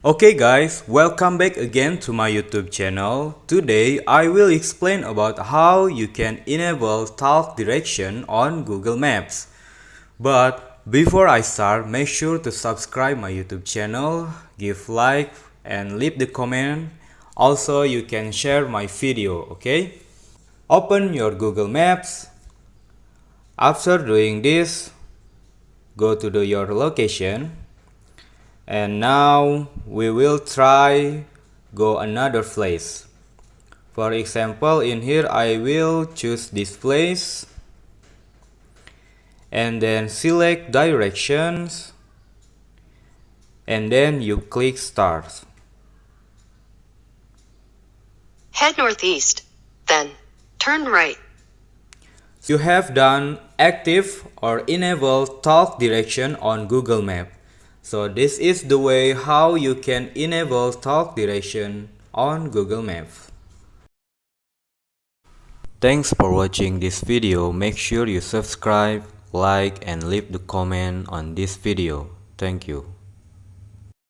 Okay guys, welcome back again to my YouTube channel. Today I will explain about how you can enable talk direction on Google Maps. But before I start, make sure to subscribe my YouTube channel, give like and leave the comment. Also you can share my video, okay? Open your Google Maps. After doing this, go to your location. And now we will try go another place. For example, in here I will choose this place and then select directions and then you click start. Head northeast, then turn right. You have done active or enable talk direction on Google Maps. So this is the way how you can enable talk direction on Google Maps. Thanks for watching this video. Make sure you subscribe, like and leave the comment on this video. Thank you.